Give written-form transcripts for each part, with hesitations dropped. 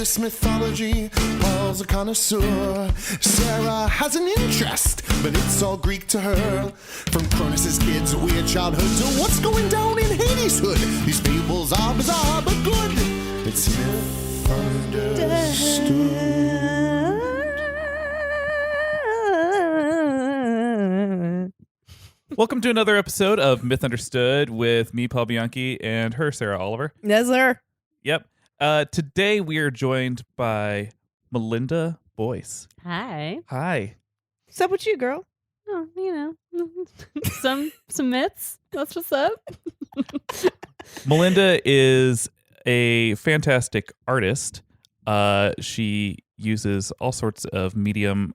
this mythology. Paul's a connoisseur. Sarah has an interest, but it's all Greek to her. From Cronus's kids' weird childhood to what's going down in Hades' hood. These fables are bizarre but good. It's misunderstood. Welcome to another episode of Myth Understood with me, Paul Bianchi, and her, Sarah Oliver. Yes, sir. Yep. Today we are joined by Melinda Boyce. Hi. Hi. What's up with you, girl? Oh, you know, some myths. That's what's up. Melinda is a fantastic artist. She uses all sorts of medium,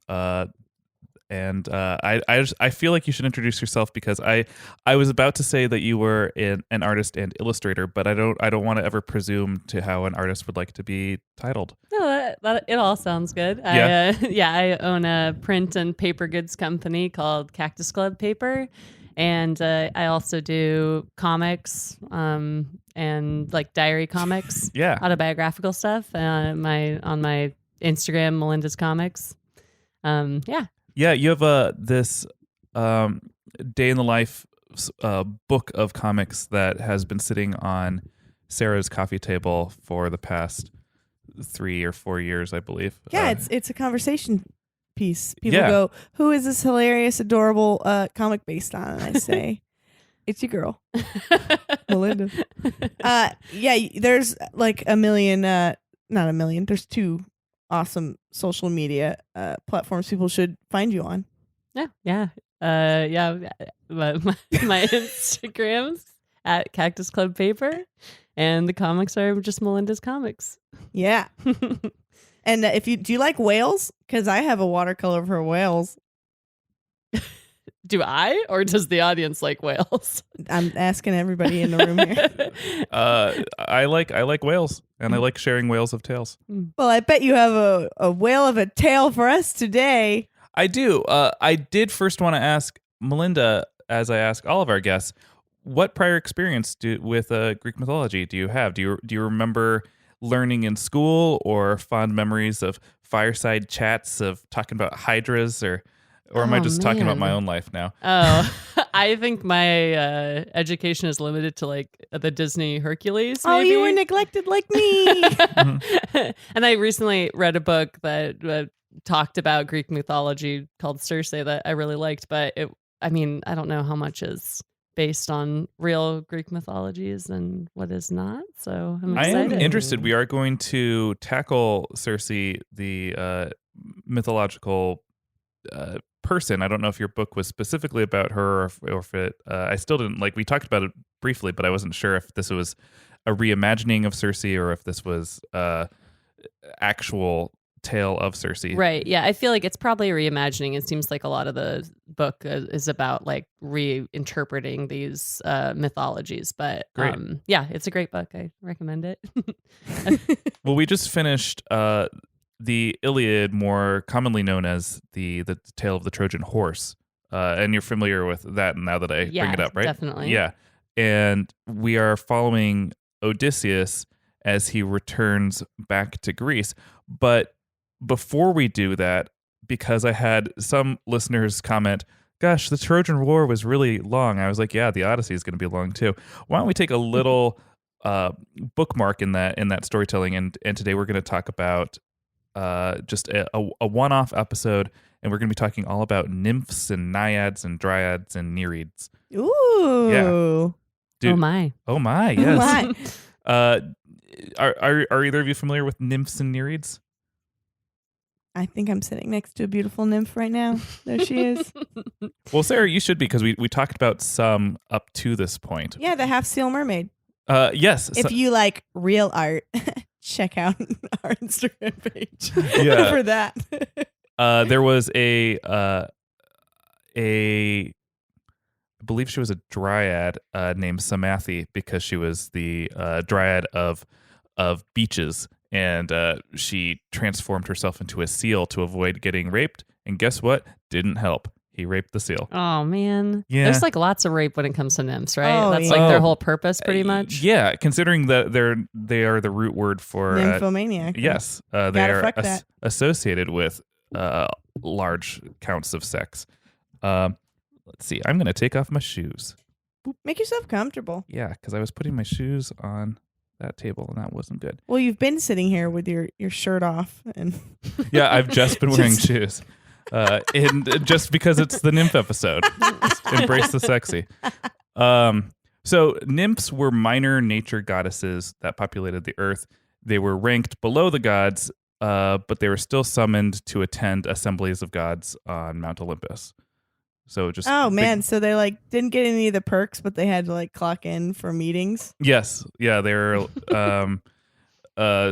and I feel like you should introduce yourself because I was about to say that you were an artist and illustrator, but I don't want to ever presume to how an artist would like to be titled. No, that it all sounds good. Yeah. I own a print and paper goods company called Cactus Club Paper, and I also do comics, and like diary comics, Yeah. autobiographical stuff. On my Instagram, Melinda's Comics. Yeah. Yeah, you have this day in the life book of comics that has been sitting on Sarah's coffee table for the past 3 or 4 years, I believe. Yeah, it's a conversation piece. People Yeah. go, "Who is this hilarious, adorable comic based on?" And I say, "It's your girl, Melinda." Yeah, there's like a million, not a million. There's two awesome social media platforms people should find you on. Yeah. My Instagram's at Cactus Club Paper, and the comics are just Melinda's Comics. Yeah. And do you like whales? Because I have a watercolor for whales. Do I, or does the audience like whales? I'm asking everybody in the room here. I like whales, and I like sharing whales of tales. Well, I bet you have a whale of a tale for us today. I do. I did first want to ask Melinda, as I ask all of our guests, what prior experience with Greek mythology do you have? Do you remember learning in school, or fond memories of fireside chats of talking about hydras, or am I just talking about my own life now? Oh, I think my education is limited to like the Disney Hercules. Oh, maybe. you were neglected like me. And I recently read a book that talked about Greek mythology called Circe that I really liked, but I don't know how much is based on real Greek mythologies and what is not. So I'm excited. I am interested. We are going to tackle Circe, the mythological person. I don't know if your book was specifically about her, or if it. I still didn't we talked about it briefly, but I wasn't sure if this was a reimagining of Circe or if this was actual tale of Circe. Right. Yeah. I feel like it's probably a reimagining. It seems like a lot of the book is about like reinterpreting these mythologies. But yeah, it's a great book. I recommend it. Well, we just finished the Iliad, more commonly known as the tale of the Trojan horse. And you're familiar with that now that I bring it up, right? Definitely. Yeah. And we are following Odysseus as he returns back to Greece. But before we do that, because I had some listeners comment, gosh, the Trojan War was really long. I was like, yeah, the Odyssey is going to be long too. Why don't we take a little bookmark in that storytelling? And today we're going to talk about just a one-off episode, and we're going to be talking all about nymphs and naiads and dryads and nereids. Ooh. Yeah. Dude, oh my, yes. My. Are either of you familiar with nymphs and nereids? I think I'm sitting next to a beautiful nymph right now. There she is. Well, Sarah, you should, because we talked about some up to this point. Yeah, the half seal mermaid. Yes. If you like real art, check out our Instagram page Yeah. for that. There was I believe she was a dryad named Samathi, because she was the dryad of beaches, and she transformed herself into a seal to avoid getting raped. And guess what? Didn't help. He raped the seal. Oh man. Yeah. There's like lots of rape when it comes to nymphs, right? Oh, That's yeah. like their Oh. whole purpose pretty much. Yeah, considering that they are the root word for Nymphomaniac. yes, they Gotta are fuck that. associated with large counts of sex. Let's see. I'm gonna take off my shoes. Make yourself comfortable. Yeah, because I was putting my shoes on that table and that wasn't good. Well, you've been sitting here with your shirt off, and Yeah, I've just been wearing Just- shoes. And just because it's the nymph episode. Just embrace the sexy. So nymphs were minor nature goddesses that populated the earth. They were ranked below the gods, but they were still summoned to attend assemblies of gods on Mount Olympus. So just oh big- man, so they like didn't get any of the perks, but they had to like clock in for meetings. Yes, yeah, they're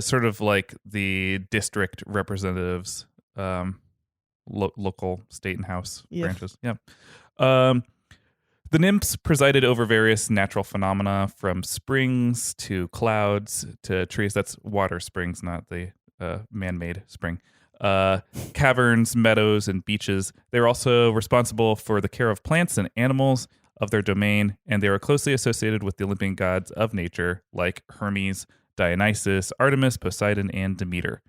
sort of like the district representatives, local, state, and house Yeah. branches. Yeah. The nymphs presided over various natural phenomena, from springs to clouds to trees. That's water springs, not the man-made spring. Caverns, meadows, and beaches. They were also responsible for the care of plants and animals of their domain, and they were closely associated with the Olympian gods of nature like Hermes, Dionysus, Artemis, Poseidon, and Demeter.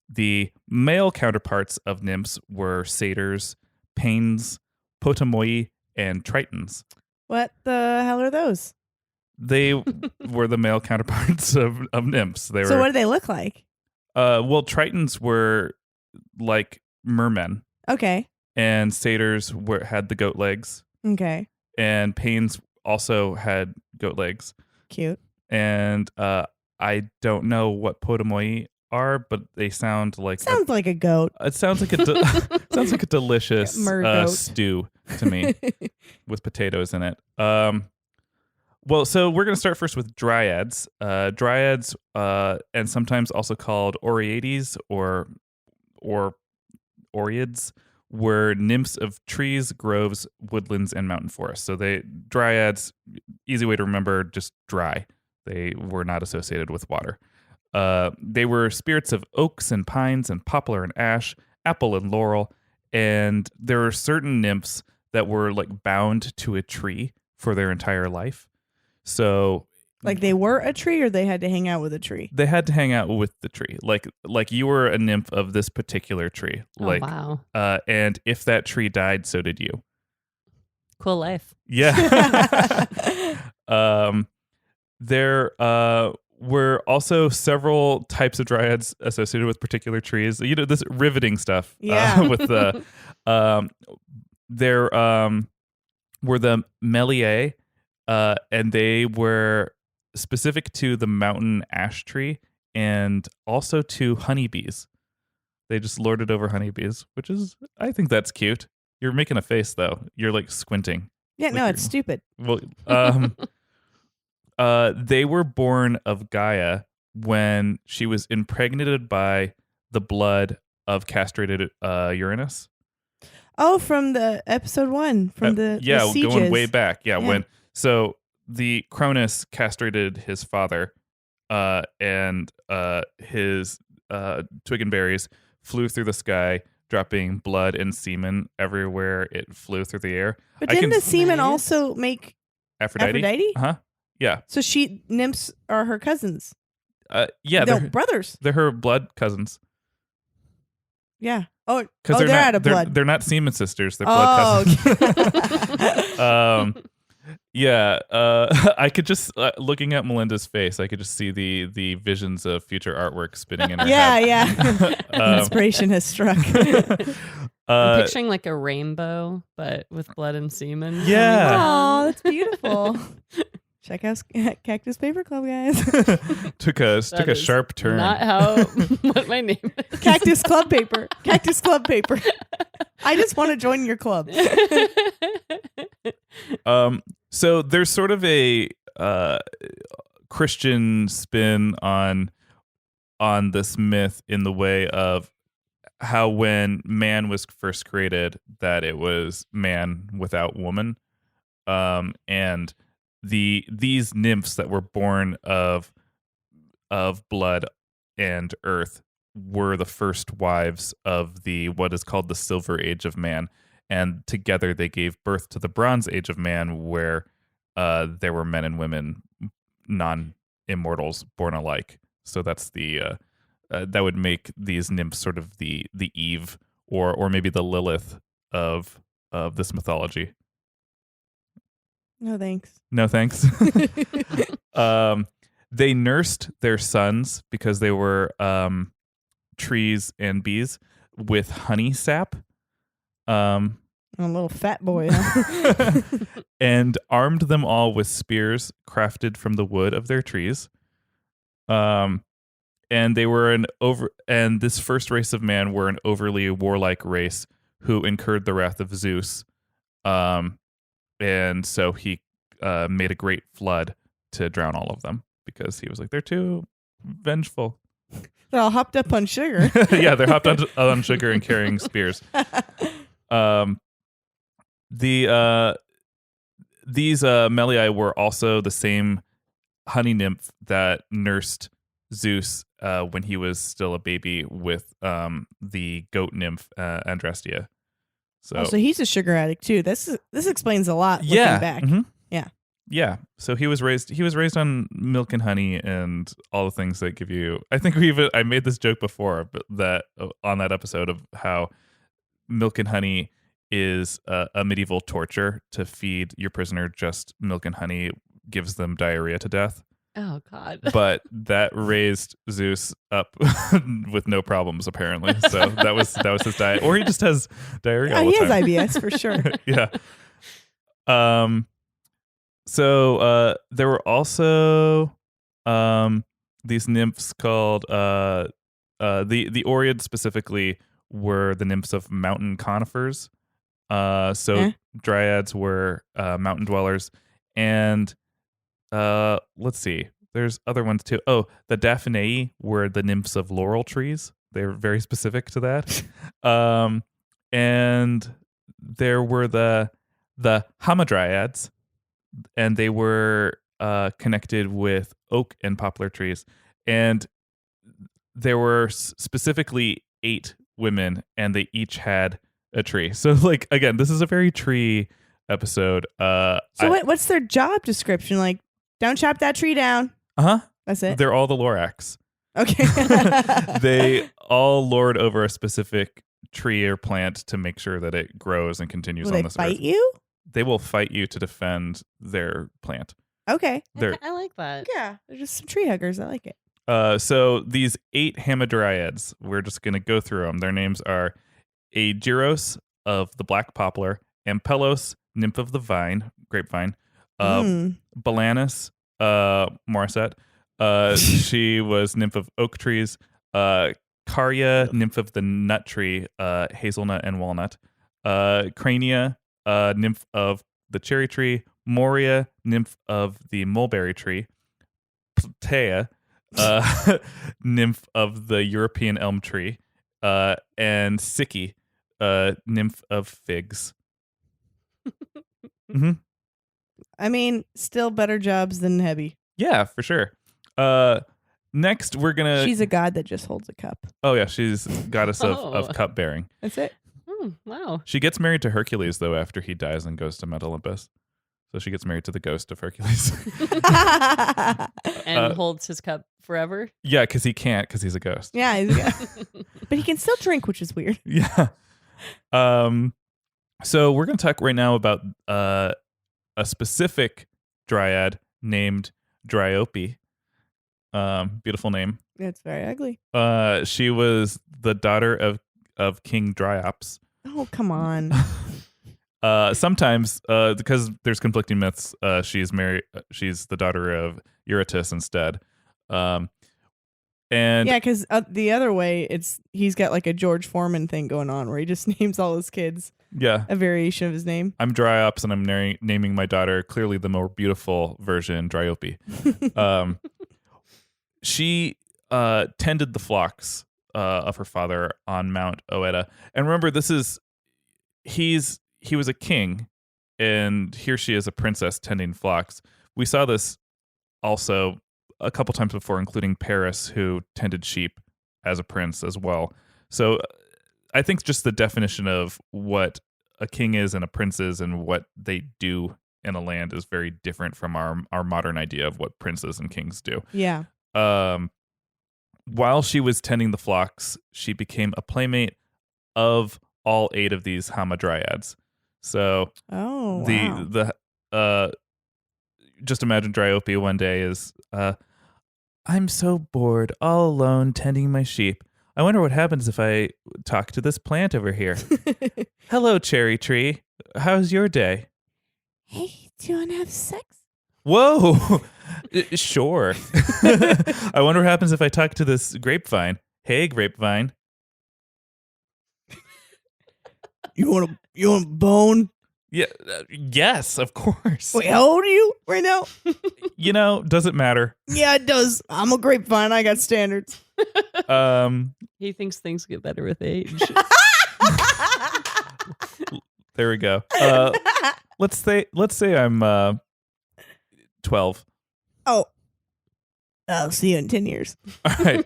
The male counterparts of nymphs were satyrs, paeans, potamoi, and tritons. What the hell are those? They were the male counterparts of nymphs. They So were what do they look like? well, tritons were like mermen, Okay. and satyrs had the goat legs, Okay. and paeans also had goat legs. Cute. And I don't know what potamoi are, but they sound like Sounds like a goat. it sounds like sounds like a delicious Mergoat. stew to me with potatoes in it. Well, so we're going to start first with dryads. Dryads, and sometimes also called Oreades or Oreads, were nymphs of trees, groves, woodlands, and mountain forests. So dryads, easy way to remember, just dry. They were not associated with water. They were spirits of oaks and pines and poplar and ash, apple and laurel, and there were certain nymphs that were like bound to a tree for their entire life. So Like they were a tree, or they had to hang out with a tree. they had to hang out with the tree. Like you were a nymph of this particular tree. Like wow. and if that tree died, so did you. Cool life. Yeah. There were also several types of dryads associated with particular trees. You know, this riveting stuff. Yeah. With the there were the Meliae, and they were specific to the mountain ash tree and also to honeybees. They just lorded over honeybees, which is, I think that's cute. You're making a face though. You're like squinting. Yeah, no, Like it's stupid. Well, they were born of Gaia when she was impregnated by the blood of castrated Uranus. Oh, from the episode 1, from the sieges. Going way back. Yeah, Yeah. when the Cronus castrated his father, and his twig and berries flew through the sky, dropping blood and semen everywhere it flew through the air. But I didn't can- the semen Nice. also make Aphrodite? Aphrodite? Uh-huh. Yeah. So nymphs are her cousins. Yeah, No, they're brothers. her blood cousins. Yeah. Oh, Because they're not, out of blood. They're not semen sisters. They're blood cousins. Yeah. I could just looking at Melinda's face, I could just see the visions of future artwork spinning in her Yeah, head. yeah. Inspiration has struck. I'm picturing like a rainbow, but with blood and semen. Yeah. Oh, that's beautiful. Check out Cactus Paper Club, guys. took a That is sharp turn. Not how what my name is. Cactus Club Paper. Cactus Club Paper. I just want to join your club. So there's sort of a Christian spin on this myth in the way of how when man was first created, that it was man without woman, and these nymphs that were born of blood and earth were the first wives of the what is called the Silver Age of Man. and together they gave birth to the Bronze Age of man, where there were men and women, non-immortals, born alike. So that's the that would make these nymphs sort of the Eve or maybe the Lilith of this mythology. No thanks. No thanks. They nursed their sons because they were trees and bees with honey sap. A little fat boy. Huh? And armed them all with spears crafted from the wood of their trees. And they were and this first race of man were an overly warlike race who incurred the wrath of Zeus. And so he made a great flood to drown all of them because he was like, they're too vengeful. They're all hopped up on sugar. Yeah, they're hopped on sugar and carrying spears. These Melii were also the same honey nymph that nursed Zeus when he was still a baby with the goat nymph Andrastia. So he's a sugar addict too. This explains a lot. Looking back. Mm-hmm. Yeah. So he was raised on milk and honey and all the things that give you. I think I made this joke before, but that on that episode of how milk and honey is a medieval torture. To feed your prisoner just milk and honey gives them diarrhea to death. Oh God! But that raised Zeus up with no problems, apparently. So that was his diet, or he just has diarrhea. All the time. He has IBS for sure. Yeah. So there were also these nymphs called the Oreads specifically were the nymphs of mountain conifers. Dryads were mountain dwellers, and let's see, there's other ones too. Oh, the Daphnae were the nymphs of laurel trees. They're very specific to that. And there were the Hamadryads, and they were connected with oak and poplar trees. And there were specifically 8 women, and they each had a tree. So, like, again, this is a very tree episode. What's their job description? Like, don't chop that tree down. That's it. They're all the Lorax. Okay. They all lord over a specific tree or plant to make sure that it grows and continues on this earth. Will they fight you? They will fight you to defend their plant. Okay. I like that. Yeah. They're just some tree huggers. I like it. So these 8 Hamadryads, we're just going to go through them. Their names are Aegiros of the black poplar, Ampelos, nymph of the grapevine, Balanus, Morissette, she was nymph of oak trees, Caria, nymph of the nut tree, hazelnut and walnut, Crania, nymph of the cherry tree, Moria, nymph of the mulberry tree, Platea, nymph of the European elm tree, and Psyche, nymph of figs. Mm-hmm. I mean, still better jobs than Hebby. Yeah, for sure. Next, we're gonna. She's a god that just holds a cup. Oh yeah, she's goddess of cupbearing. That's it. Wow. She gets married to Hercules though after he dies and goes to Mount Olympus. So she gets married to the ghost of Hercules. And holds his cup forever. Yeah, because he can't, because he's a ghost. Yeah, he's a ghost. But he can still drink, which is weird. Yeah. So we're gonna talk right now about a specific dryad named Dryope. Beautiful name. It's very ugly. She was the daughter of King Dryops. Oh, come on. Sometimes, because there's conflicting myths, she's the daughter of Eurytus instead. And yeah, because the other way, he's got like a George Foreman thing going on where he just names all his kids. Yeah, a variation of his name. I'm Dryops, and I'm naming my daughter clearly the more beautiful version, Dryope. She tended the flocks of her father on Mount Oeta, and remember, he was a king, and here she is a princess tending flocks. We saw this also a couple times before, including Paris, who tended sheep as a prince as well. So I think just the definition of what a king is and a prince is and what they do in a land is very different from our modern idea of what princes and kings do. Yeah. While she was tending the flocks, she became a playmate of all 8 of these Hamadryads. So wow. just imagine Dryope one day is I'm so bored, all alone, tending my sheep. I wonder what happens if I talk to this plant over here. Hello, cherry tree. How's your day? Hey, do you want to have sex? Whoa. Sure. I wonder what happens if I talk to this grapevine. Hey, grapevine. You want a bone? Yeah. Yes, of course. Wait, how old are you right now? Doesn't matter. Yeah, it does. I'm a grapevine. I got standards. He thinks things get better with age. There we go. Let's say I'm 12. Oh. I'll see you in 10 years. All right.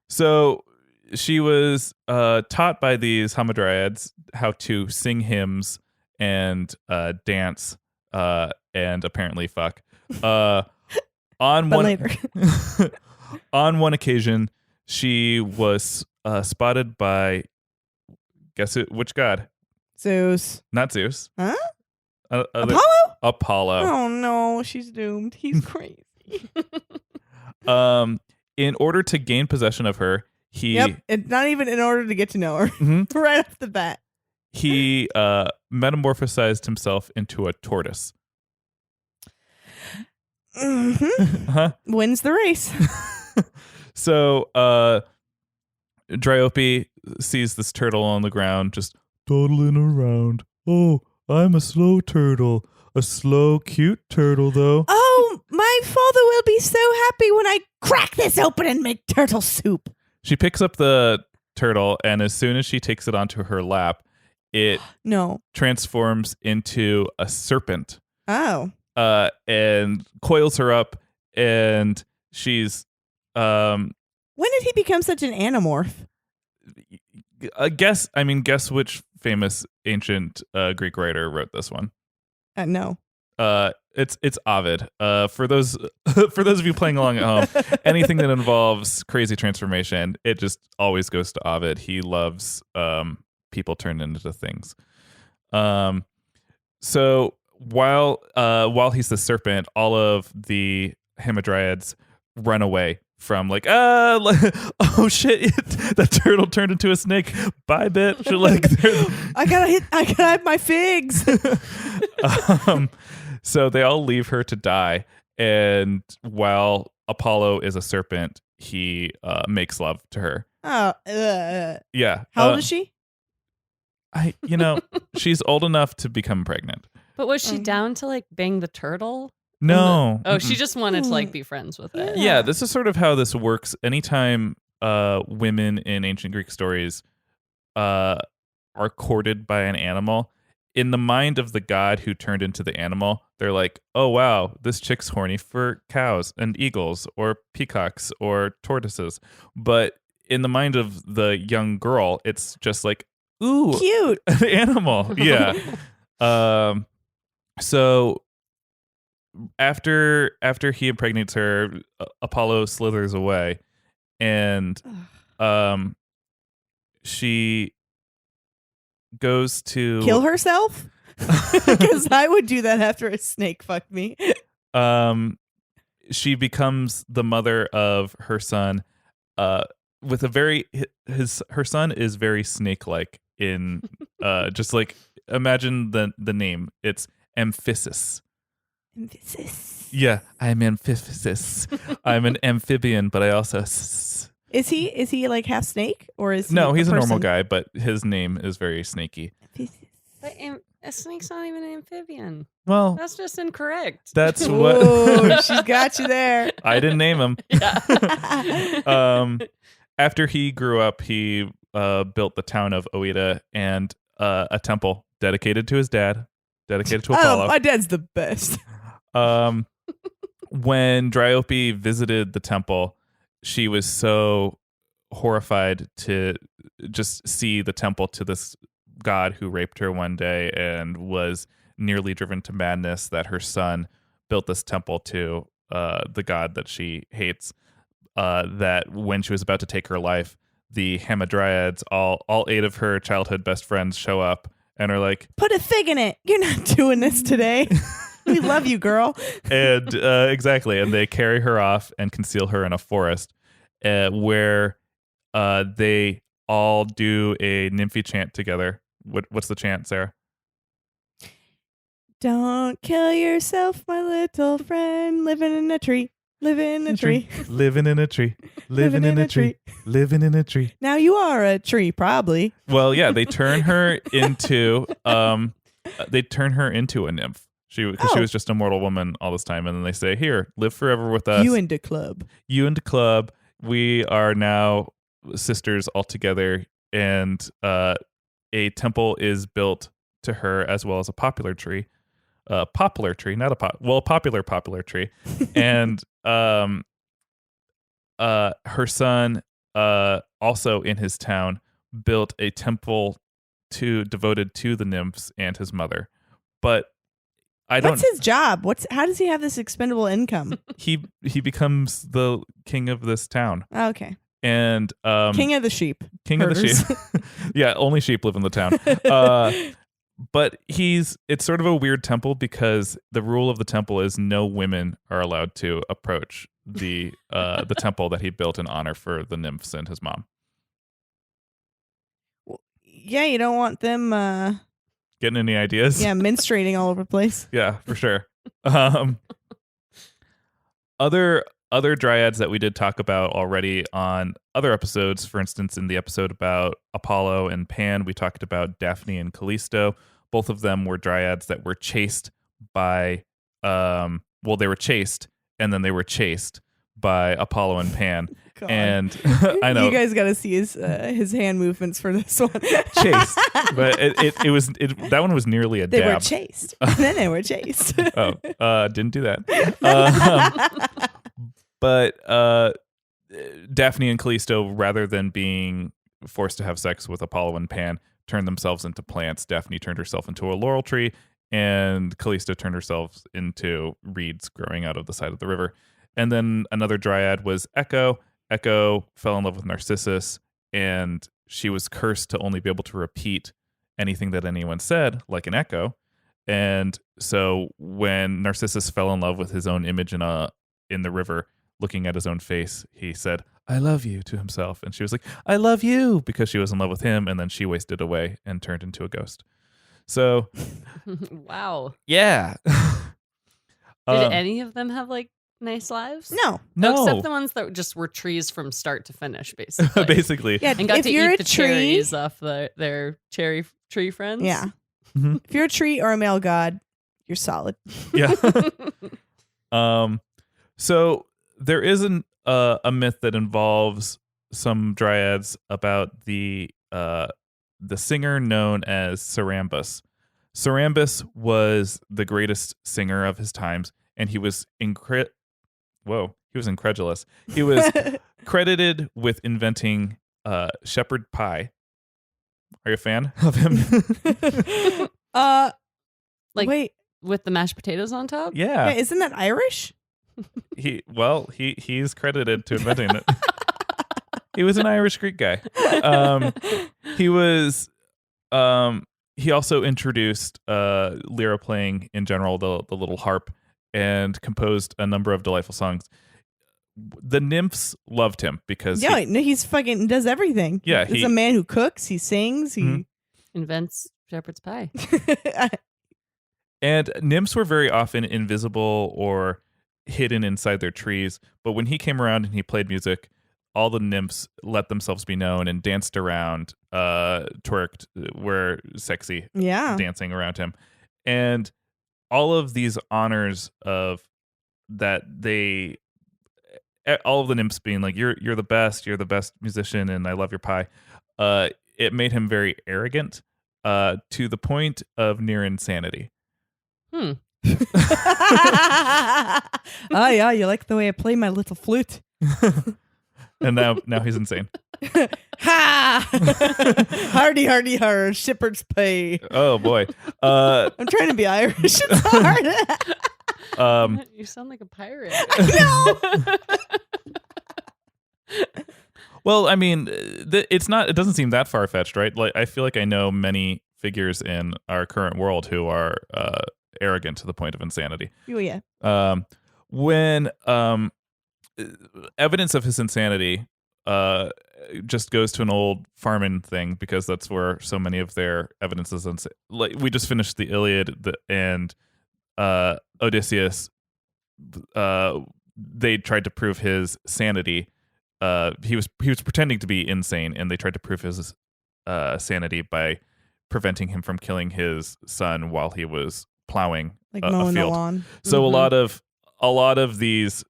So she was taught by these Hamadryads how to sing hymns and dance and apparently fuck. On one occasion, she was spotted by which god? Zeus. Not Zeus. Huh? Apollo? Apollo. Oh no, she's doomed. He's crazy. In order to gain possession of her, Yep, and not even in order to get to know her. Mm-hmm. Right off the bat. He metamorphosized himself into a tortoise. Mm-hmm. Huh? Wins the race. So Dryope sees this turtle on the ground just dawdling around. Oh, I'm a slow turtle. A slow, cute turtle, though. Oh, my father will be so happy when I crack this open and make turtle soup. She picks up the turtle, and as soon as she takes it onto her lap, it transforms into a serpent. Oh. And coils her up, and she's when did he become such an anamorph? Guess which famous ancient Greek writer wrote this one? No. It's Ovid. For those of you playing along at home, anything that involves crazy transformation, it just always goes to Ovid. He loves people turned into things. So while he's the serpent, all of the Hamadryads run away from oh shit, that turtle turned into a snake. Bye, bitch. I gotta have my figs. So they all leave her to die, and while Apollo is a serpent, he makes love to her. Oh, yeah. How old is she? She's old enough to become pregnant. But was she down to bang the turtle? No. She just wanted to be friends with it. Yeah, this is sort of how this works. Anytime women in ancient Greek stories are courted by an animal, in the mind of the god who turned into the animal, they're like, oh wow, this chick's horny for cows and eagles or peacocks or tortoises. But in the mind of the young girl, it's just like, ooh, cute an animal. Yeah. So after he impregnates her, Apollo slithers away, and she goes to kill herself, because I would do that after a snake fucked me. She becomes the mother of her son, with her son is very snake-like in just like imagine the name. It's Amphisis. Yeah, I'm Amphisis. I'm an amphibian, but I also Is he like half snake, or is he he's a person? normal guy, but his name is very snaky. But a snake's not even an amphibian. Well, that's just incorrect. That's what Ooh, she's got you there. I didn't name him. Yeah. After he grew up, he built the town of Oida and a temple dedicated to his dad, dedicated to Apollo. My dad's the best. When Dryope visited the temple, she was so horrified to just see the temple to this god who raped her one day and was nearly driven to madness, that her son built this temple to the god that she hates, that when she was about to take her life, the Dryads, all 8 of her childhood best friends, show up and are like, Put a fig in it. You're not doing this today. We love you, girl. and exactly, and they carry her off and conceal her in a forest where they all do a nymphy chant together. What's the chant, Sarah? Don't kill yourself, my little friend. Living in a tree. Living in a tree. Living in a tree. Living in a tree. Living in a tree. Now you are a tree, probably. Well, yeah, they turn her into a nymph. She was just a mortal woman all this time, and then they say, "Here, live forever with us. You and the club. You and the club. We are now sisters all together." And a temple is built to her, as well as a popular tree, not a popular tree, and her son also in his town built a temple devoted to the nymphs and his mother, but. What's his job? How does he have this expendable income? He becomes the king of this town. Oh, okay. And king of the sheep. King herders. of the sheep. Yeah, only sheep live in the town. But it's sort of a weird temple because the rule of the temple is no women are allowed to approach the temple that he built in honor for the nymphs and his mom. Yeah, you don't want them getting any ideas? Yeah, menstruating all over the place. Yeah, for sure. Other dryads that we did talk about already on other episodes, for instance, in the episode about Apollo and Pan, we talked about Daphne and Callisto. Both of them were dryads that were chased by, they were chased and then they were chased by Apollo and Pan. God. And I know you guys got to see his hand movements for this one. Chased, but that one was nearly a they dab. were chased, and then they were chased. Didn't do that. But Daphne and Callisto, rather than being forced to have sex with Apollo and Pan, turned themselves into plants. Daphne turned herself into a laurel tree, and Callisto turned herself into reeds growing out of the side of the river. And then another dryad was Echo. Echo fell in love with Narcissus, and she was cursed to only be able to repeat anything that anyone said, like an echo. And so when Narcissus fell in love with his own image in the river, looking at his own face, he said, "I love you," to himself. And she was like, "I love you," because she was in love with him. And then she wasted away and turned into a ghost. So, wow. Yeah. Did any of them have nice lives? No. Except the ones that just were trees from start to finish, basically. Basically. Yeah, and got if to you're eat a the tree, cherries off their cherry tree friends. Yeah. Mm-hmm. If you're a tree or a male god, you're solid. Yeah. So there is a myth that involves some dryads about the singer known as Sarambus. Sarambus was the greatest singer of his times, and he was incredulous. He was credited with inventing shepherd pie. Are you a fan of him? Wait. With the mashed potatoes on top? Yeah. Isn't that Irish? He's credited to inventing it. He was an Irish Greek guy. He also introduced lyra playing in general, the little harp, and composed a number of delightful songs. The nymphs loved him because he's fucking does everything. Yeah, he's a man who cooks, he sings, he invents shepherd's pie. And nymphs were very often invisible or hidden inside their trees. But when he came around and he played music, all the nymphs let themselves be known and danced around, twerked, were sexy, dancing around him. And all of these honors of that all of the nymphs being like, you're the best musician, and I love your pie. It made him very arrogant, to the point of near insanity. Oh yeah, you like the way I play my little flute. And now he's insane. Ha! Hardy, hardy, hard. Shepherd's pie. Oh boy. I'm trying to be Irish. It's hard. You sound like a pirate. Well, I mean, it's not. It doesn't seem that far fetched, right? Like, I feel like I know many figures in our current world who are arrogant to the point of insanity. Oh yeah. When evidence of his insanity just goes to an old farming thing, because that's where so many of their evidence is. Like, we just finished the Iliad, and Odysseus. They tried to prove his sanity. He was pretending to be insane, and they tried to prove his sanity by preventing him from killing his son while he was plowing Like a mowing the field. lawn. So a lot of these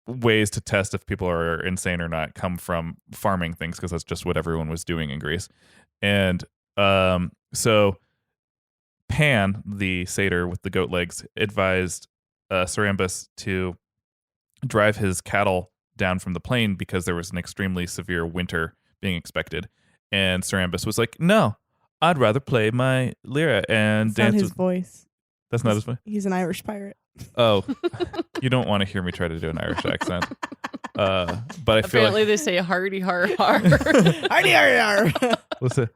ways to test if people are insane or not come from farming things, because that's just what everyone was doing in Greece. And so Pan, the satyr with the goat legs, advised Sarambus to drive his cattle down from the plain because there was an extremely severe winter being expected. And Sarambus was like, "No, I'd rather play my lyra and That's not dance." his voice. That's not his voice. He's an Irish pirate. Oh, you don't want to hear me try to do an Irish accent. But I feel Apparently like they say hardy har har. Hardy, hardy, hard. listen.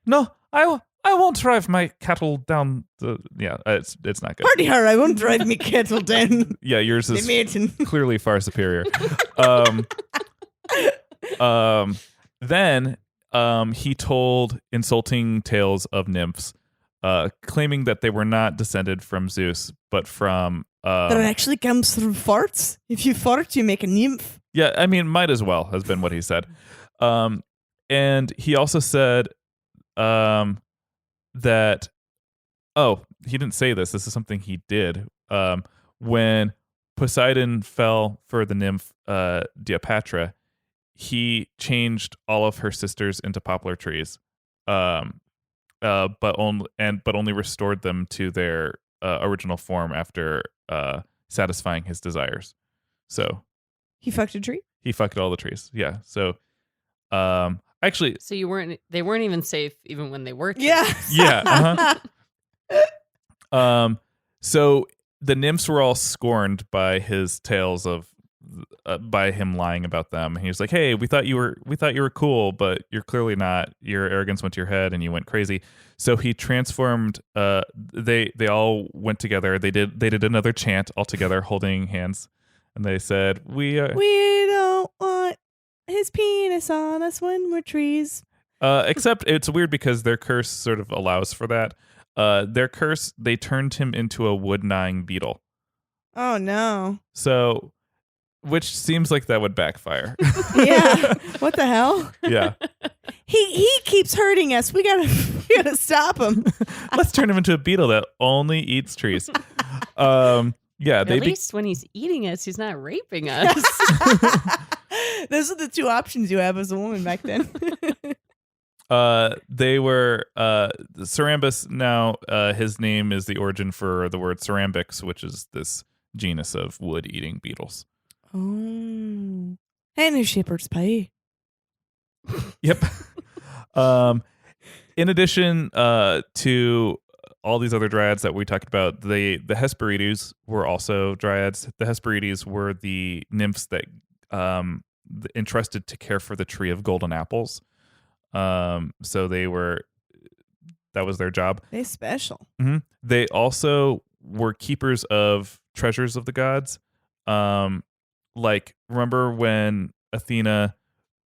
No, I won't drive my cattle down the. Yeah, it's not good. Hardy, hard. I won't drive me cattle down Yeah, yours the is mountain. clearly far superior. Then he told insulting tales of nymphs, claiming that they were not descended from Zeus, but from. That it actually comes from farts. If you fart, you make a nymph. Yeah, I mean, might as well has been what he said. And he also said that. Oh, he didn't say this. This is something he did. When Poseidon fell for the nymph Diopatra, he changed all of her sisters into poplar trees, but only restored them to their original form after satisfying his desires. So He fucked a tree? he fucked all the trees. Yeah. So actually, So they weren't even safe even when they were trees. Yeah. yeah. So the nymphs were all scorned by his tales of by him lying about them. He was like, "Hey, we thought you were cool, but you're clearly not. Your arrogance went to your head and you went crazy." So he transformed. They all went together. They did another chant all together, holding hands, and they said, "We don't want his penis on us when we're trees." Except it's weird because their curse sort of allows for that. Their curse, they turned him into a wood-gnawing beetle. Oh no. So, which seems like that would backfire. Yeah. What the hell? Yeah. He keeps hurting us. We gotta stop him. Let's turn him into a beetle that only eats trees. Yeah, At least when he's eating us, he's not raping us. Those are the two options you have as a woman back then. they were Sarambus. Now, his name is the origin for the word Cerambyx, which is this genus of wood-eating beetles. Oh. And a shepherd's pie. Yep. In addition to all these other dryads that we talked about, the Hesperides were also dryads. The Hesperides were the nymphs that entrusted to care for the tree of golden apples. So that was their job. They special. Mm-hmm. They also were keepers of treasures of the gods. Like, remember when Athena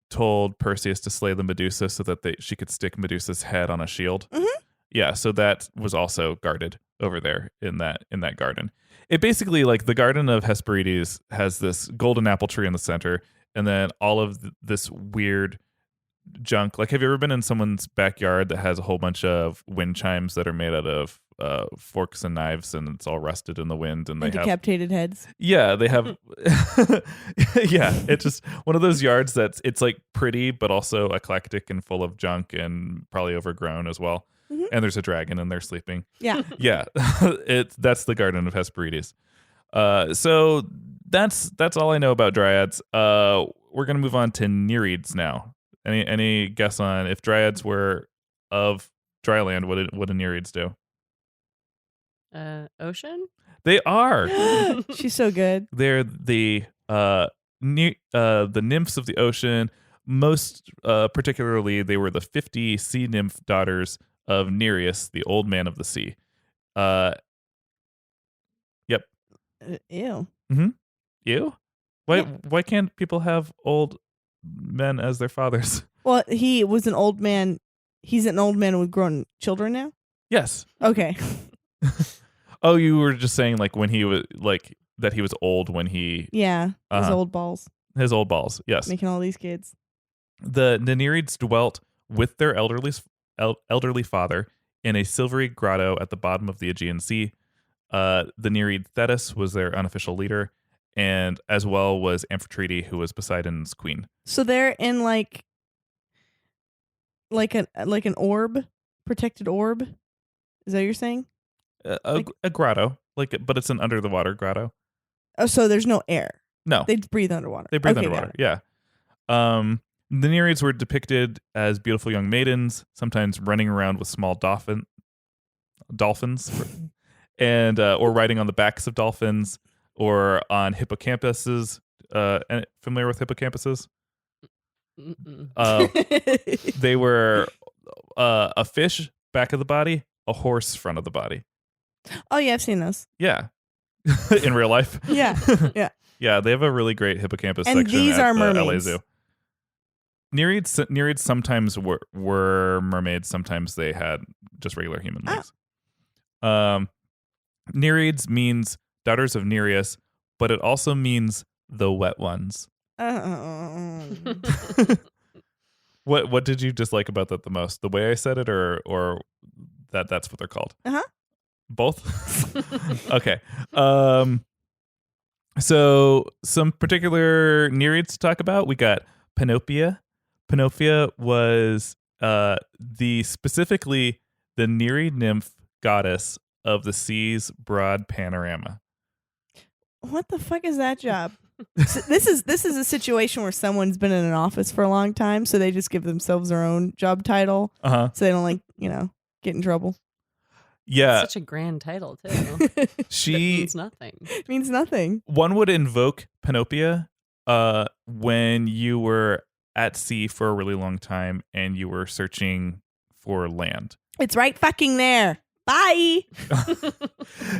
told Perseus to slay the Medusa so that she could stick Medusa's head on a shield? Mm-hmm. Yeah, so that was also guarded over there in that garden. It basically, like, the garden of Hesperides has this golden apple tree in the center, and then all of this weird junk. Like, have you ever been in someone's backyard that has a whole bunch of wind chimes that are made out of forks and knives, and it's all rusted in the wind, and they have decapitated heads. Yeah, they have. Yeah, it's just one of those yards it's like pretty, but also eclectic and full of junk and probably overgrown as well. Mm-hmm. And there's a dragon, and they're sleeping. Yeah. Yeah, that's the Garden of Hesperides. So That's all I know about Dryads. We're gonna move on to Nereids now. Any guess on if Dryads were of dry land, what do Nereids do? Ocean? They are. She's so good. They're the nymphs of the ocean. Most particularly, they were the 50 sea nymph daughters of Nereus, the old man of the sea. Yep. Ew. You? Why can't people have old men as their fathers? Well, he was an old man. He's an old man with grown children now? Yes. Okay. Oh, you were just saying like when he was like that he was old when he Yeah. His old balls. his old balls. Yes. Making all these kids. The Nereids dwelt with their elderly father in a silvery grotto at the bottom of the Aegean Sea. The Nereid Thetis was their unofficial leader, and as well was Amphitrite, who was Poseidon's queen. So they're in like an orb, protected orb. Is that what you're saying? A grotto, but it's an under the water grotto. Oh, so there's no air. No, They breathe underwater. they breathe Okay, underwater. got it. Yeah. The Nereids were depicted as beautiful young maidens, sometimes running around with small dolphins, and or riding on the backs of dolphins or on hippocampuses. Familiar with hippocampuses? They were a fish back of the body, a horse front of the body. Oh yeah, I've seen those. Yeah. In real life. Yeah. Yeah. Yeah, they have a really great hippocampus And section these at are the LA mermaids. Zoo. Nereids sometimes were mermaids, sometimes they had just regular human legs. Nereids means daughters of Nereus, but it also means the wet ones. What did you dislike about that the most? The way I said it or that's what they're called? Uh-huh. Both? Okay. So some particular Nereids to talk about. We got Panopia. Panopia was specifically the Nereid nymph goddess of the sea's broad panorama. What the fuck is that job? So this is a situation where someone's been in an office for a long time, so they just give themselves their own job title, Uh-huh. so they don't get in trouble. Yeah. Such a grand title too. She means nothing. It means nothing. One would invoke Panopia when you were at sea for a really long time and you were searching for land. It's right fucking there. Bye.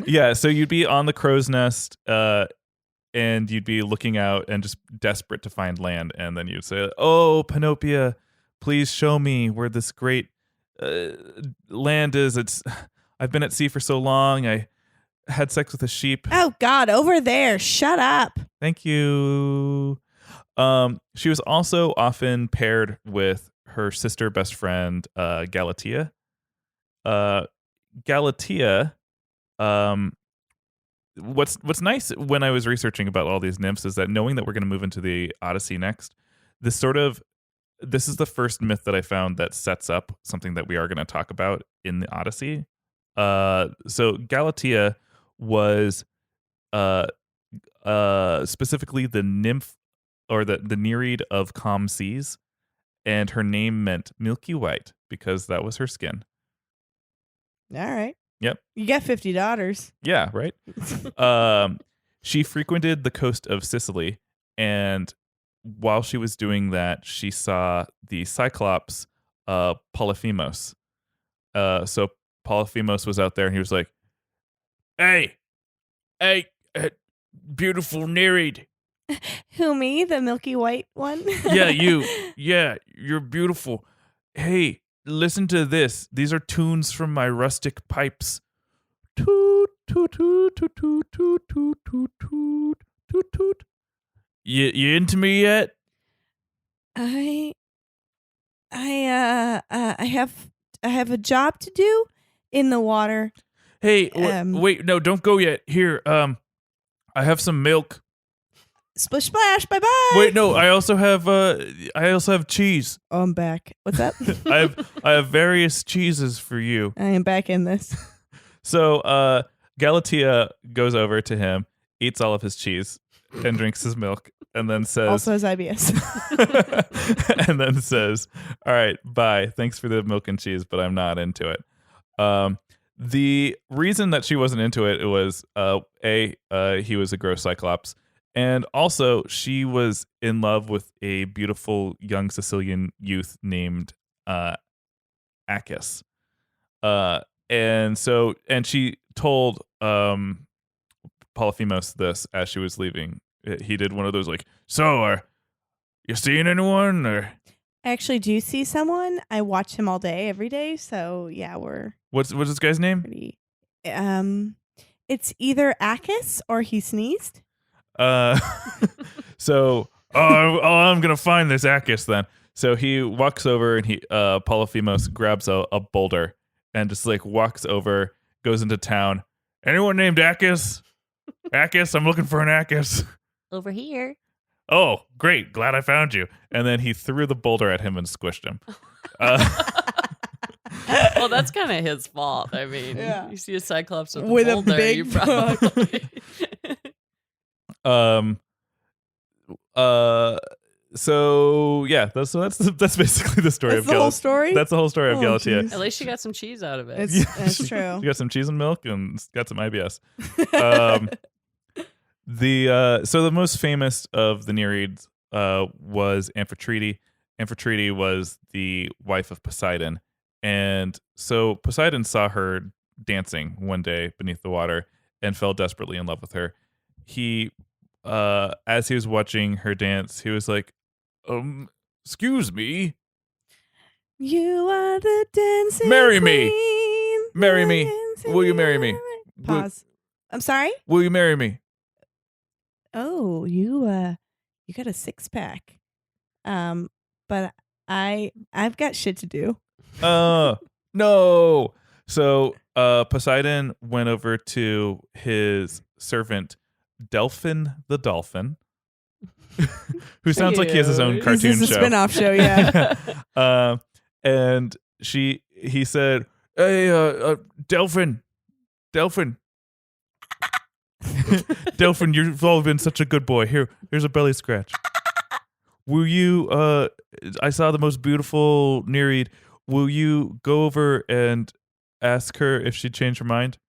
Yeah, so you'd be on the crow's nest and you'd be looking out and just desperate to find land, and then you'd say, "Oh, Panopia, please show me where this great land is. I've been at sea for so long. I had sex with a sheep. Oh God, over there. Shut up. Thank you." She was also often paired with her sister best friend, Galatea. Galatea, what's nice when I was researching about all these nymphs is that knowing that we're going to move into the Odyssey next, this is the first myth that I found that sets up something that we are going to talk about in the Odyssey. So Galatea was specifically the nymph or the Nereid of calm seas, and her name meant milky white because that was her skin. All right. Yep. You got 50 daughters. Yeah, right. She frequented the coast of Sicily, and while she was doing that, she saw the Cyclops Polyphemus. So Polyphemus was out there, and he was like, "Hey, beautiful Nereid. Who, me? The milky white one? Yeah, you. Yeah, you're beautiful. Hey, listen to this. These are tunes from my rustic pipes. Toot, toot, toot, toot, toot, toot, toot, toot, toot, toot, toot. You into me yet?" I have a job to do in the water. Hey, wait, no, don't go yet. Here, I have some milk. Splish splash, bye bye. Wait, no, I also have cheese. Oh, I'm back. What's up? I have various cheeses for you. I am back in this. So Galatea goes over to him eats all of his cheese and drinks his milk, and then says, Also has IBS. and then says, "All right, bye. Thanks for the milk and cheese, but I'm not into it." The reason that she wasn't into it was he was a gross cyclops, and also she was in love with a beautiful young Sicilian youth named Cactus. And she told Polyphemus this as she was leaving. He did one of those like, "So, are you seeing anyone?" Or I actually do see someone. I watch him all day, every day. So yeah, we're what's this guy's name? pretty. It's either Akis or he sneezed. So I'm gonna find this Cactus then. So he walks over and Polyphemus grabs a boulder and just like walks over, goes into town. "Anyone named Cactus? Cactus, I'm looking for an Cactus." Over here. "Oh, great. Glad I found you." And then he threw the boulder at him and squished him. Well, that's kind of his fault. I mean, Yeah. you see a Cyclops with, With a a boulder, big you probably... So yeah, that's basically the story That's of the whole Galatea. Story. That's the whole story of Oh, Galatea. jeez. At least she got some cheese out of it. That's She true. got some cheese and milk and got some IBS. So the most famous of the Nereids was Amphitrite. Amphitrite was the wife of Poseidon, and so Poseidon saw her dancing one day beneath the water and fell desperately in love with her. He, as he was watching her dance, he was like, "Excuse me, You are the dancing Marry me. queen, Marry me. dancing Will you marry me? Pause. I'm sorry. Will you marry me?" Oh, you got a 6-pack. But I've got shit to do. No. So Poseidon went over to his servant Delphin the dolphin, who sounds like he has his own Cute. cartoon This is a show. spin-off show, yeah. And he said, "Hey, Delphin, Delphin, you've always been such a good boy. Here's a belly scratch. Will you? I saw the most beautiful Nereid. Will you go over and ask her if she changed her mind?"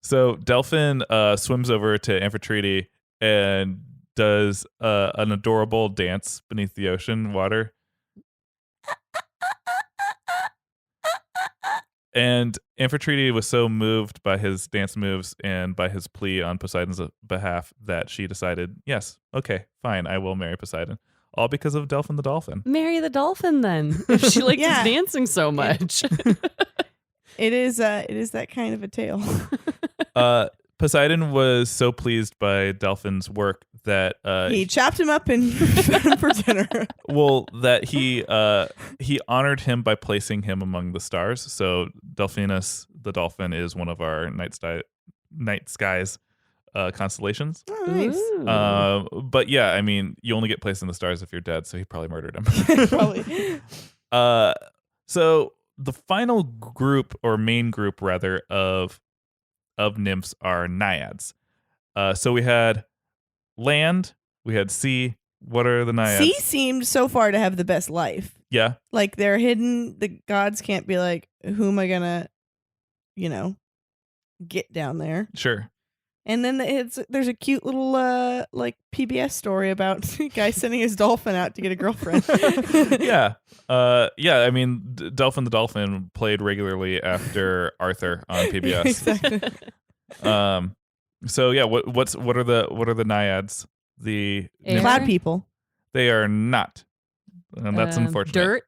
So Delphin swims over to Amphitrite and does an adorable dance beneath the ocean water. And Amphitrite was so moved by his dance moves and by his plea on Poseidon's behalf that she decided, yes, okay, fine, I will marry Poseidon. All because of Delphin the dolphin. Marry the dolphin then. If she liked Yeah. his dancing so much. It is that kind of a tale. Poseidon was so pleased by Delphin's work that He chopped him up and fed him for dinner. that he honored him by placing him among the stars. So Delphinus the dolphin is one of our night skies constellations. Oh, nice. Ooh. But yeah, I mean, you only get placed in the stars if you're dead, so he probably murdered him. Probably. So the final group, or main group rather, of nymphs are naiads. So we had land, we had sea. What are the naiads? Sea seemed so far to have the best life. Yeah. Like they're hidden. The gods can't be like, who am I gonna, get down there? Sure. And then there's a cute little like PBS story about a guy sending his dolphin out to get a girlfriend. Yeah. I mean, Delphin the dolphin played regularly after Arthur on PBS. Exactly. So yeah, what are the naiads? The Air? Cloud people. They are not. And that's unfortunate. Dirt.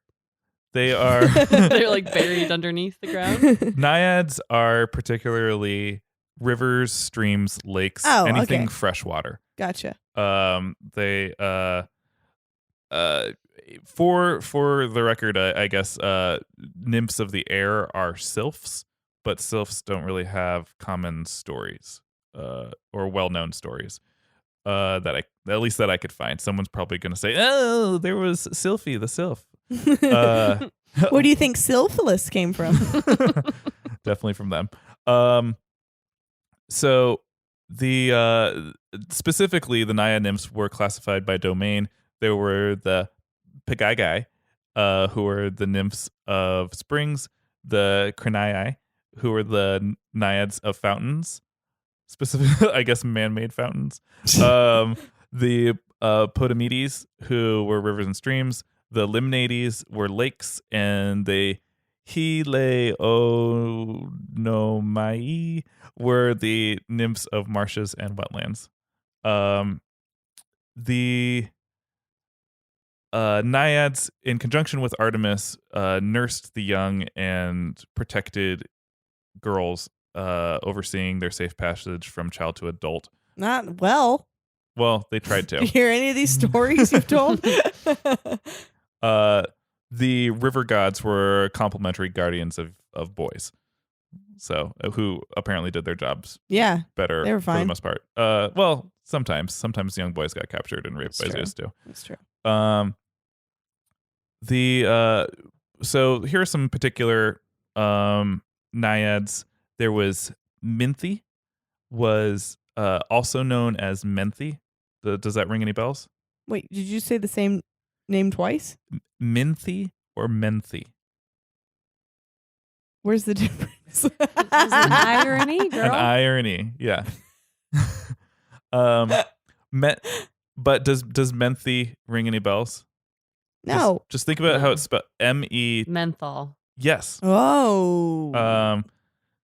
They are They're like buried underneath the ground. naiads are particularly rivers, streams, lakes, Oh, anything okay. freshwater. Gotcha. They for the record, I guess nymphs of the air are sylphs, but sylphs don't really have common stories or well-known stories that I could find. Someone's probably going to say, "Oh, there was Sylphie the sylph." Where do you think syphilis came from? Definitely from them. So specifically the Naiad nymphs were classified by domain. There were the Pegaigai, who were the nymphs of springs, the Crenai, who were the naiads of fountains, specifically, I guess, man-made fountains. The Potamedes, who were rivers and streams. The Limnades were lakes, and the Heleonomai were the nymphs of marshes and wetlands. The Naiads, in conjunction with Artemis, nursed the young and protected girls, overseeing their safe passage from child to adult. Not well. Well, they tried Did to. you hear any of these stories you've told? The river gods were complementary guardians of boys, so who apparently did their jobs Yeah. better They were for the fine. most part. Well, sometimes young boys got captured and raped That's by true. Zeus too. That's true. So here are some particular naiads. There was Minthy, was also known as Menthy. Does that ring any bells? Wait, did you say the same name twice? Minthy or Menthy? Where's the difference? There's an irony, girl. An irony, yeah. But does Menthy ring any bells? No. Just think about how it's spelled. M-E. Menthol. Yes. Oh.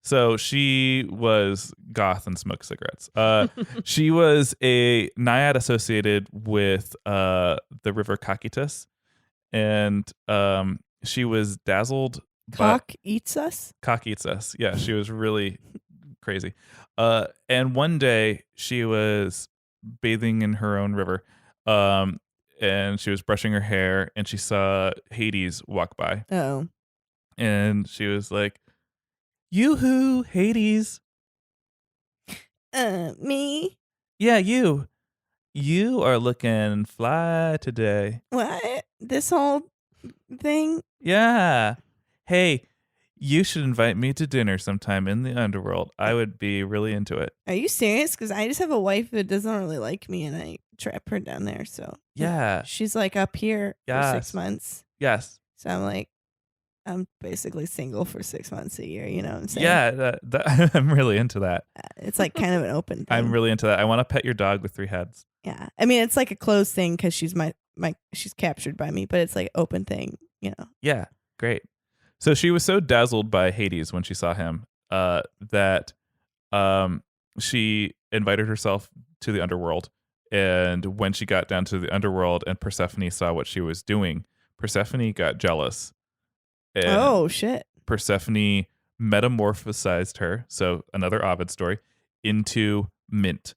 So she was goth and smoked cigarettes. She was a naiad associated with the river Cactus, and she was dazzled. Cock eats us? Cock eats us. Yeah, she was really crazy. And one day she was bathing in her own river, and she was brushing her hair, and she saw Hades walk by, Oh. and she was like, "Yoo-hoo, Hades." Me? Yeah, you. You are looking fly today. What? This whole thing? Yeah. Hey, you should invite me to dinner sometime in the underworld. I would be really into it. Are you serious? Because I just have a wife that doesn't really like me, and I trap her down there. So Yeah. she's like up here for Yes. 6 months. Yes. So I'm like, I'm basically single for 6 months a year. You know what I'm saying? Yeah, I'm really into that. It's like kind of an open thing. I'm really into that. I want to pet your dog with 3 heads. Yeah. I mean, it's like a closed thing because she's she's captured by me, but it's like open thing, you know. Yeah, great. So she was so dazzled by Hades when she saw him that she invited herself to the underworld. And when she got down to the underworld and Persephone saw what she was doing, Persephone got jealous. And Oh shit. Persephone metamorphosized her, so another Ovid story, into mint,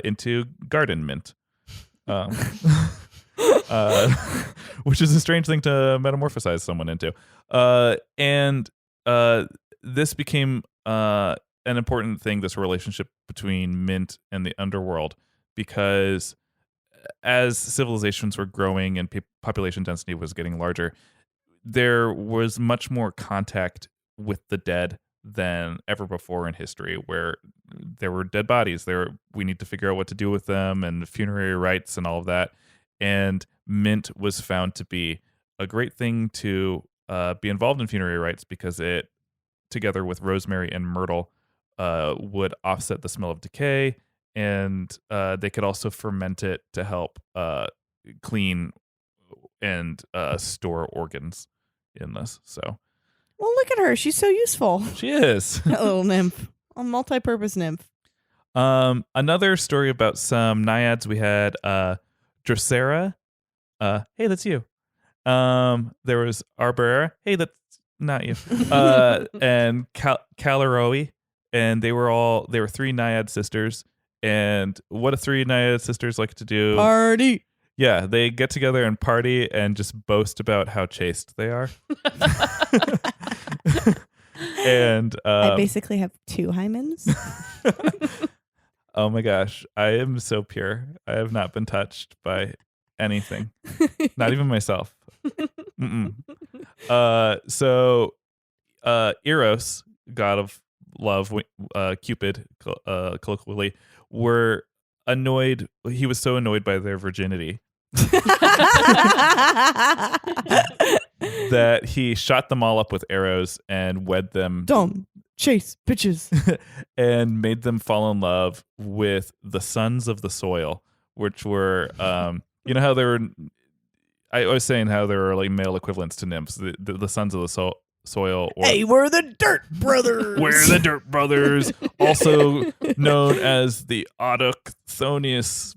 into garden mint. Which is a strange thing to metamorphosize someone into. And this became an important thing, this relationship between Mint and the underworld, because as civilizations were growing and population density was getting larger, there was much more contact with the dead than ever before in history, where there were dead bodies. We need to figure out what to do with them, and funerary rites and all of that. And mint was found to be a great thing to be involved in funerary rites, because it, together with rosemary and myrtle, would offset the smell of decay, and they could also ferment it to help clean and store organs in this. So, Well, look at her. She's so useful. she is. That little nymph. A multi-purpose nymph. Another story about some naiads. We had Drosera. Hey, that's you. There was Arbera. Hey, that's not you. And Calaroe. And they were 3 naiad sisters. And what do 3 naiad sisters like to do? Party. Yeah, they get together and party and just boast about how chaste they are. And I basically have 2 hymens. oh my gosh, I am so pure. I have not been touched by anything, not even myself. So Eros, god of love, Cupid, colloquially, were annoyed. He was so annoyed by their virginity that he shot them all up with arrows and wed them. Dumb chase bitches. And made them fall in love with the sons of the soil, which were, you know how there were. I was saying how there were like male equivalents to nymphs, the sons of the soil. Or, Hey, we're the Dirt Brothers. we're the Dirt Brothers, also known as the Autochthonius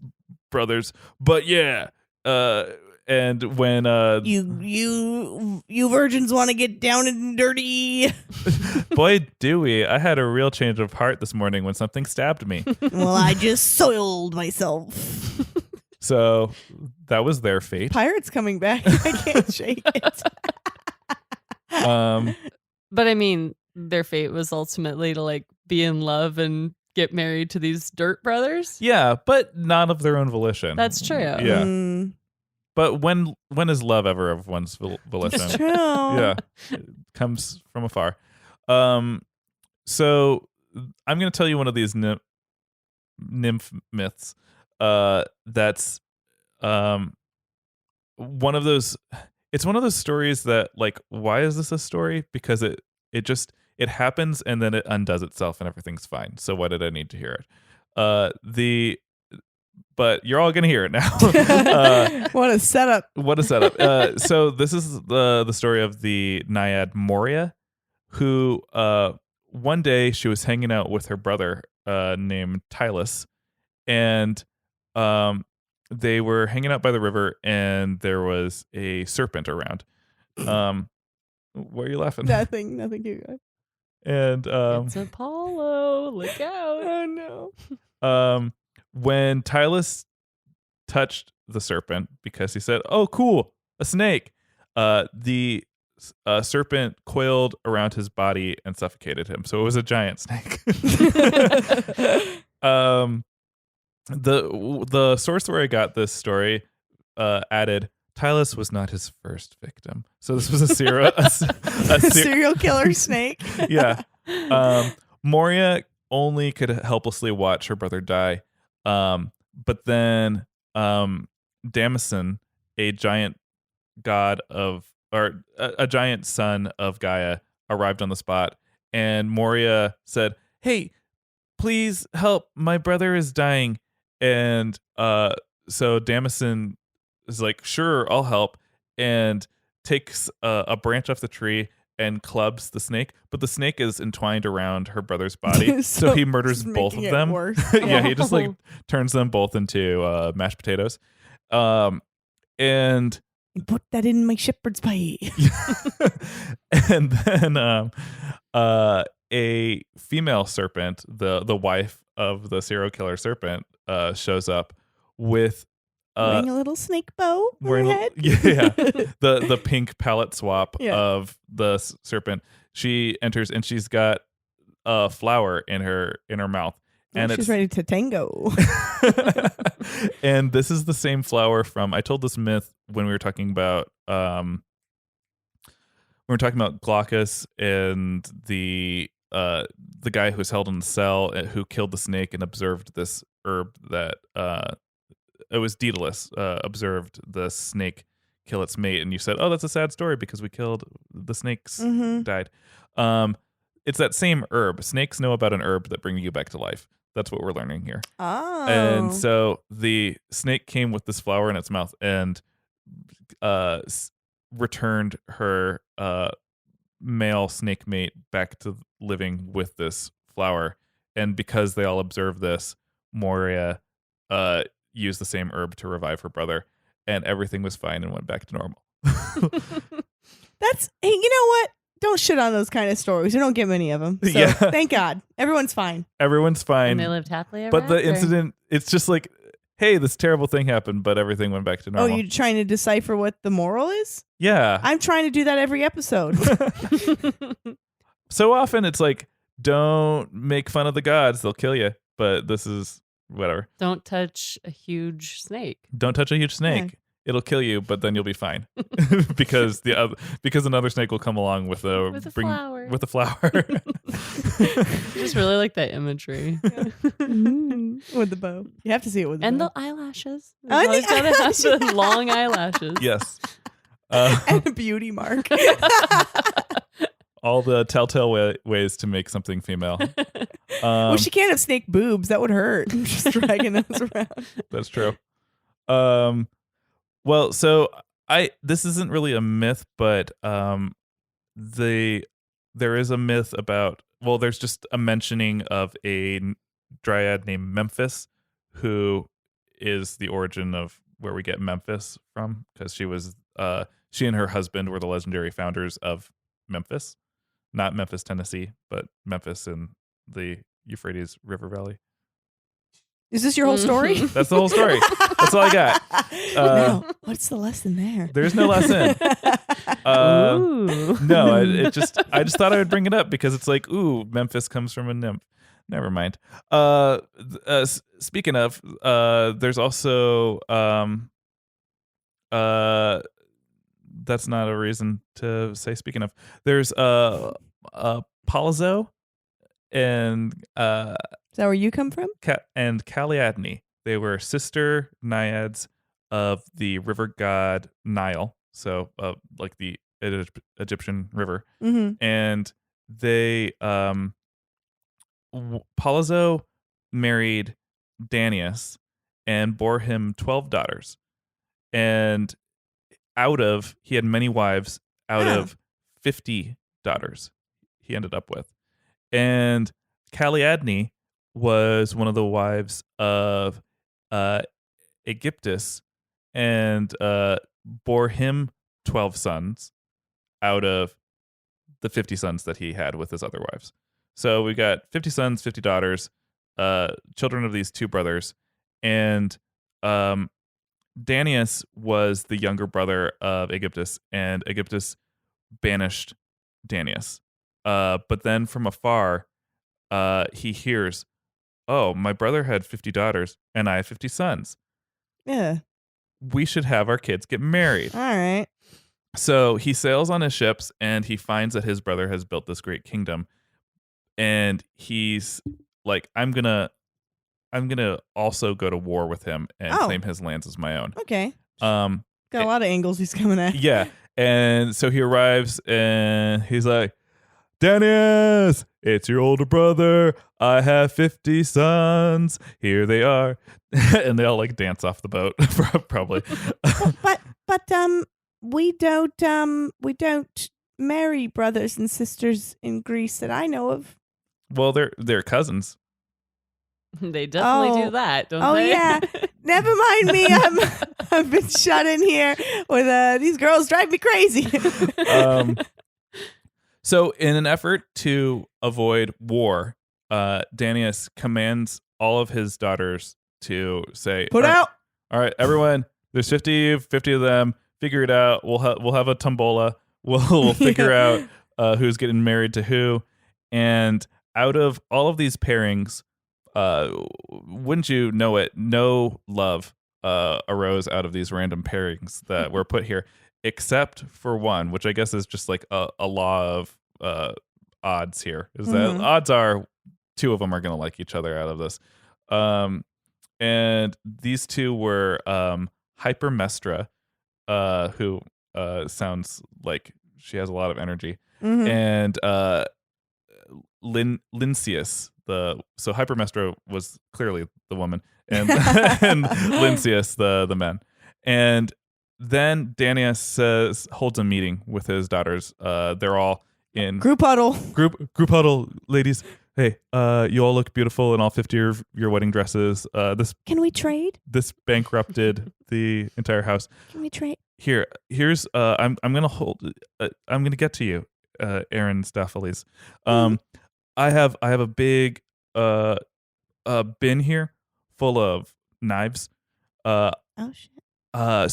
brothers. But yeah, and when you virgins want to get down and dirty. boy, do we! I had a real change of heart this morning when something stabbed me. Well, I just soiled myself. So that was their fate. Pirates coming back. I can't shake it. But I mean, their fate was ultimately to like be in love and get married to these Dirt Brothers. Yeah, but not of their own volition. That's true. Yeah. But when is love ever of one's volition? It's true. Yeah, it comes from afar. So I'm going to tell you one of these nymph myths. That's one of those. It's one of those stories that, like, why is this a story? Because it happens and then it undoes itself and everything's fine. So why did I need to hear it? But you're all gonna hear it now. What a setup! What a setup! So this is the story of the Naiad Moria, who one day she was hanging out with her brother named Tylus, and they were hanging out by the river, and there was a serpent around. Why are you laughing? Nothing. You guys. And It's Apollo. Look out! Oh no! When Tylus touched the serpent, because he said, "Oh, cool, a snake," the serpent coiled around his body and suffocated him. So it was a giant snake. The source where I got this story added, Tylus was not his first victim. So this was a serial killer snake. Yeah. Moria only could helplessly watch her brother die. But then Damison, a giant a giant son of Gaia, arrived on the spot, and Moria said, "Hey, please help, my brother is dying." And so Damison is like, "Sure, I'll help," and takes a branch off the tree and clubs the snake, but the snake is entwined around her brother's body, so he murders both of them. Yeah, he just like turns them both into mashed potatoes. And put that in my shepherd's pie. And then a female serpent, the wife of the serial killer serpent, shows up with wearing a little snake bow on her head. Yeah, the pink palette swap Yeah. of the serpent. She enters and she's got a flower in her mouth, and she's ready to tango. And this is the same flower from. I told this myth when we were talking about Glaucus and the guy who was held in the cell who killed the snake and observed this herb that it was Daedalus observed the snake kill its mate, and you said, "Oh, that's a sad story because we killed the snakes died." It's that same herb. Snakes know about an herb that brings you back to life. That's what we're learning here. Oh, And so the snake came with this flower in its mouth and returned her male snake mate back to living with this flower. And because they all observed this, Moria used the same herb to revive her brother, and everything was fine and went back to normal. That's, hey, you know what? Don't shit on those kind of stories. We don't get many of them. So Yeah. thank God. Everyone's fine. Everyone's fine. And they lived happily ever But the after. incident, it's just like, hey, this terrible thing happened, but everything went back to normal. Oh, you're trying to decipher what the moral is? Yeah. I'm trying to do that every episode. So often it's like, don't make fun of the gods, they'll kill you. But this is whatever. Don't touch a huge snake. Don't touch a huge snake. it'll kill you, but then you'll be fine because another snake will come along with a flower. With a flower. I just really like that imagery. With the bow. You have to see it with the And bow. the eyelashes. Oh, and Always the gotta have the long eyelashes. Yes. And a beauty mark. All the telltale ways to make something female. Well, she can't have snake boobs. That would hurt. Just dragging those around. That's true. Well, so this isn't really a myth, but there is a myth about, well, there's just a mentioning of a dryad named Memphis, who is the origin of where we get Memphis from, because she and her husband were the legendary founders of Memphis, not Memphis, Tennessee, but Memphis in the Euphrates River Valley. Is this your whole story? That's the whole story. That's all I got. No. What's the lesson there? There's no lesson. No, I just thought I would bring it up because it's like, ooh, Memphis comes from a nymph. Never mind. Speaking of, there's also that's not a reason to say. Speaking of, there's Palazzo and Is that where you come from? and Caliadne. They were sister naiads of the river god Nile, so like the Egyptian river. Mm-hmm. And they Palazzo married Danius and bore him 12 daughters. And he had many wives out of 50 daughters he ended up with. And Caliadne was one of the wives of Aegyptus and bore him 12 sons out of the 50 sons that he had with his other wives. So we got 50 sons, 50 daughters, children of these two brothers. And Danius was the younger brother of Aegyptus, and Aegyptus banished Danius. But then from afar, he hears, oh, my brother had 50 daughters and I have 50 sons. Yeah. We should have our kids get married. All right. So he sails on his ships and he finds that his brother has built this great kingdom. And he's like, I'm gonna also go to war with him and claim his lands as my own. Okay. Got a lot of angles he's coming at. Yeah. And so he arrives and he's like, Danius, it's your older brother. I have 50 sons. Here they are. And they all like dance off the boat, probably. But we don't marry brothers and sisters in Greece that I know of. Well, they're cousins. They definitely do that, don't they? Oh yeah. Never mind me. I've been shut in here with these girls drive me crazy. So in an effort to avoid war, Danius commands all of his daughters to say, Put out. All right, everyone, there's 50 of them. Figure it out. We'll have a tombola. We'll figure out who's getting married to who. And out of all of these pairings, wouldn't you know it, no love arose out of these random pairings that were put here, except for one, which I guess is just like a law of odds here, is that odds are two of them are going to like each other out of this. And these two were Hypermestra, who sounds like she has a lot of energy, and Lynceus. So Hypermestra was clearly the woman, and and Lynceus the man. And then Danius holds a meeting with his daughters. They're all in Group huddle. Group huddle, ladies. Hey, you all look beautiful in all 50 of your wedding dresses. Can we trade? This bankrupted the entire house. Can we trade? Here's I'm gonna get to you, Aaron Staphyles. I have a big bin here full of knives. Oh shit.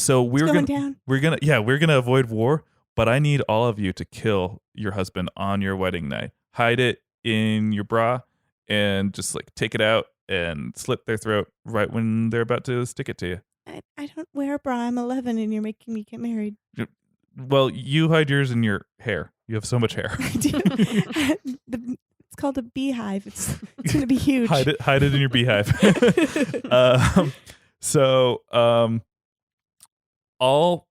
So we're down. we're gonna avoid war, but I need all of you to kill your husband on your wedding night. Hide it in your bra and just like take it out and slit their throat right when they're about to stick it to you. I don't wear a bra. I'm 11 and you're making me get married. Well, you hide yours in your hair. You have so much hair. I do. It's called a beehive. It's going to be huge. Hide it in your beehive. All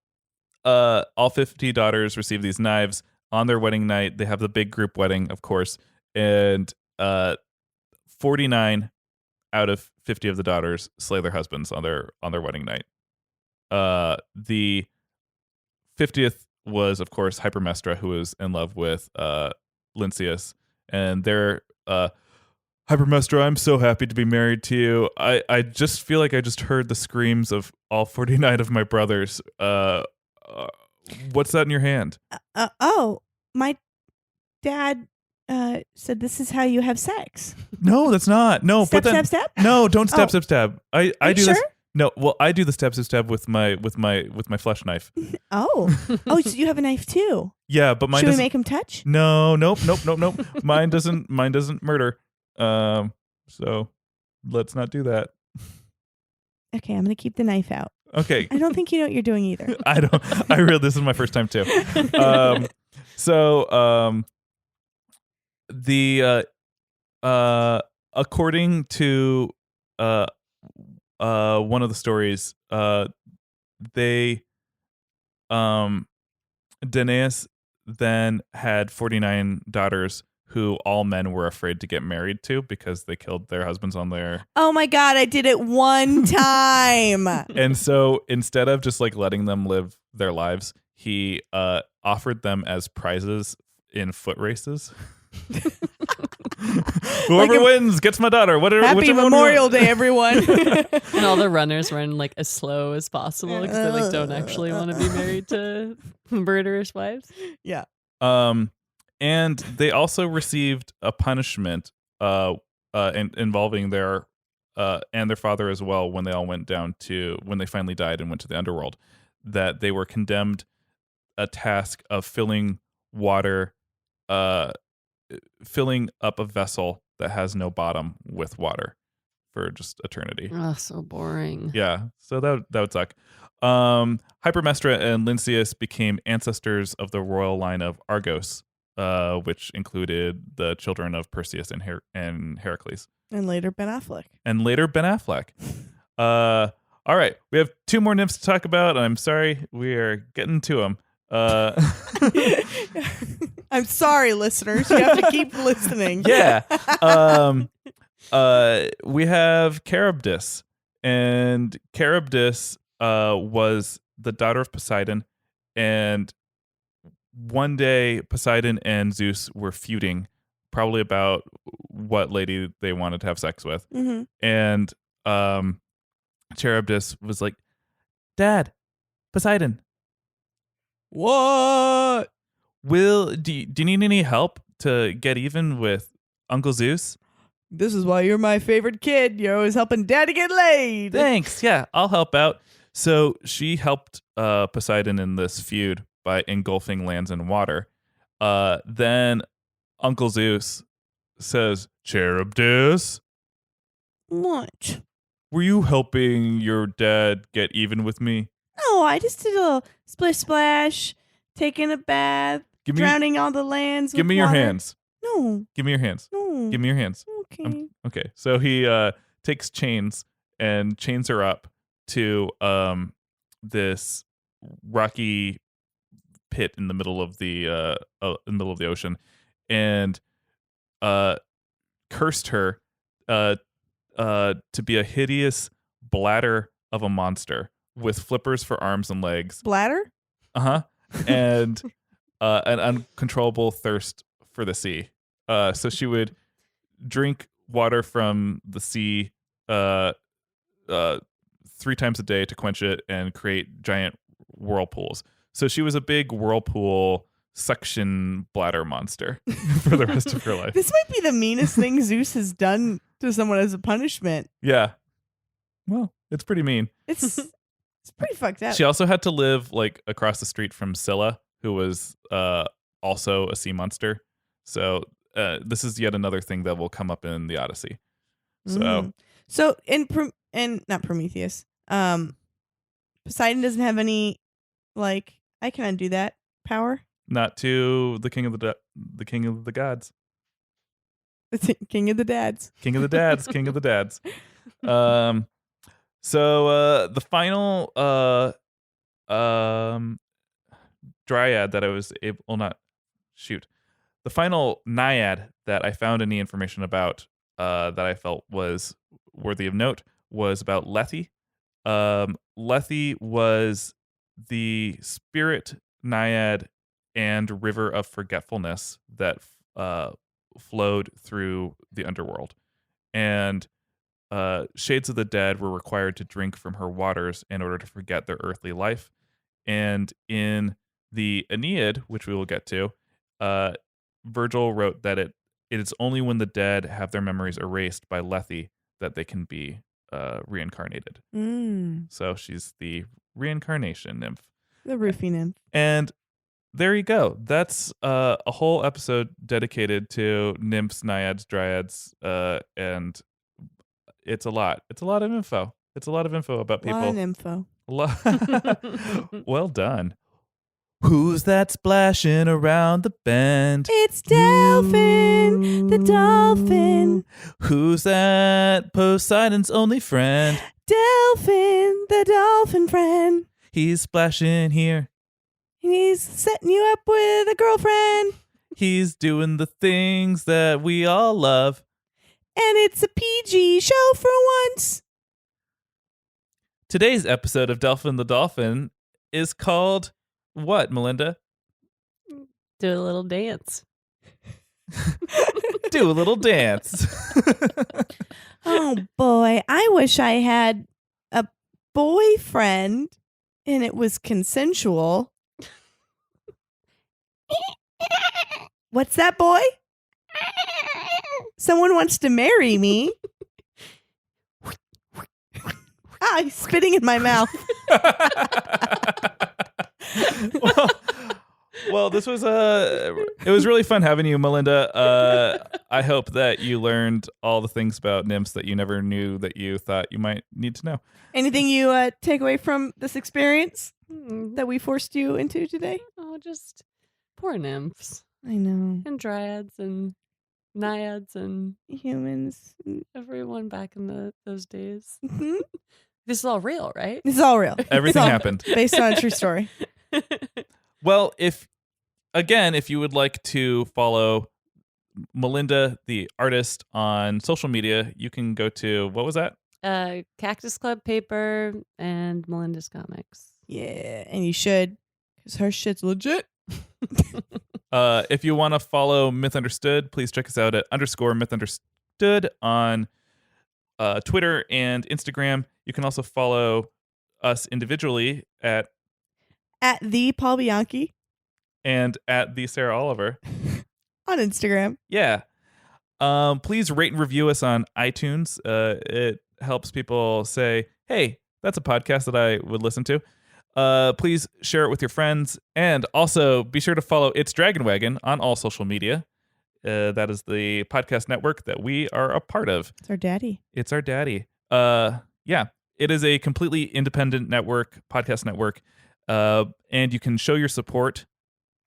50 daughters receive these knives on their wedding night. They have the big group wedding, of course, and 49 out of 50 of the daughters slay their husbands on their wedding night. The 50th was, of course, Hypermestra, who was in love with Lynceus, and they're Hypermestra, I'm so happy to be married to you. I just feel like I just heard the screams of all 49 of my brothers. What's that in your hand? My dad said this is how you have sex. No, that's not. No, Step, put that. step, step? No, don't step, stab. I do sure? this. No, well, I do the step, stab with my flesh knife. Oh, so you have a knife too? Yeah, but mine Should we doesn't. make him touch? No, nope. Mine doesn't murder. So let's not do that. Okay, I'm gonna keep the knife out. Okay. I don't think you know what you're doing either. I don't. This is my first time too. According to one of the stories, Danaus then had 49 daughters who all men were afraid to get married to because they killed their husbands on their. Oh my God, I did it one time. And so instead of just like letting them live their lives, he offered them as prizes in foot races. Whoever wins gets my daughter. Happy Memorial Day, everyone. And all the runners run like as slow as possible because they like don't actually want to be married to murderous wives. Yeah. And they also received a punishment involving their and their father as well when they all went down to when they finally died and went to the underworld, that they were condemned a task of filling up a vessel that has no bottom with water for just eternity. Oh, so boring. Yeah, so that would suck. Hypermestra and Lynceus became ancestors of the royal line of Argos, which included the children of Perseus and Heracles. And later Ben Affleck. All right, we have 2 more nymphs to talk about, and I'm sorry, we are getting to them. I'm sorry, listeners. You have to keep listening. Yeah. We have Charybdis, and Charybdis was the daughter of Poseidon, and one day Poseidon and Zeus were feuding, probably about what lady they wanted to have sex with. Mm-hmm. And Charybdis was like, "Dad, Poseidon, What? do you need any help to get even with Uncle Zeus?" This is why you're my favorite kid. You're always helping Daddy get laid. Thanks. Yeah, I'll help out. So she helped Poseidon in this feud by engulfing lands and water. Then Uncle Zeus says, "Charybdis, What? were you helping your dad get even with me? No, I just did a little splish splash, taking a bath, drowning all the lands. Give me your hands. No. Give me your hands. No. Give me your hands." Okay. Okay. So he takes chains and chains her up to this rocky pit in the middle of the ocean, and cursed her to be a hideous bladder of a monster with flippers for arms and legs. Bladder? And an uncontrollable thirst for the sea. So she would drink water from the sea 3 times a day to quench it and create giant whirlpools. So she was a big whirlpool suction bladder monster for the rest of her life. This might be the meanest thing Zeus has done to someone as a punishment. Yeah. Well, it's pretty mean. It's pretty fucked up. She also had to live like across the street from Scylla, who was also a sea monster. So this is yet another thing that will come up in the Odyssey. So So in not Prometheus. Poseidon doesn't have any, like, I can undo that power. Not to the king of the gods. The king of the dads. King of the dads. King of the dads. So the final dryad that I was able, the final naiad that I found any information about that I felt was worthy of note was about Lethe. Lethe was the spirit naiad and river of forgetfulness that flowed through the underworld. And shades of the dead were required to drink from her waters in order to forget their earthly life. And in the Aeneid, which we will get to, Virgil wrote that it is only when the dead have their memories erased by Lethe that they can be reincarnated. So she's the reincarnation nymph. The roofie nymph. And there you go. That's a whole episode dedicated to nymphs, naiads, dryads, and it's a lot. It's a lot of info. It's a lot of info about people. A lot of info. Well done. Who's that splashing around the bend? It's Delphin, the dolphin. Who's that Poseidon's only friend? Delphin, the dolphin friend. He's splashing here. He's setting you up with a girlfriend. He's doing the things that we all love. And it's a PG show for once. Today's episode of Delphin the Dolphin is called what, Melinda? Do a little dance. Do a little dance. Oh boy, I wish I had a boyfriend and it was consensual. What's that, boy? Someone wants to marry me. He's spitting in my mouth. Well, this was it was really fun having you, Melinda. I hope that you learned all the things about nymphs that you never knew that you thought you might need to know. Anything you take away from this experience that we forced you into today? Oh, just poor nymphs I know. and dryads and naiads and Humans. everyone back in those days. Mhm. This is all real, right? This is all real. Everything It's all happened. based on a true story. Well, if you would like to follow Melinda, the artist, on social media, you can go to, what was that? Cactus Club Paper and Melinda's Comics. Yeah, and you should, because her shit's legit. If you want to follow Myth Understood, please check us out at _Myth Understood on Twitter and Instagram. You can also follow us individually at the Paul Bianchi and at the Sarah Oliver on Instagram. Yeah. Please rate and review us on iTunes. It helps people say, hey, that's a podcast that I would listen to. Please share it with your friends. And also be sure to follow It's Dragon Wagon on all social media. That is the podcast network that we are a part of. It's our daddy. It's our daddy. Yeah. It is a completely independent network, podcast network. And you can show your support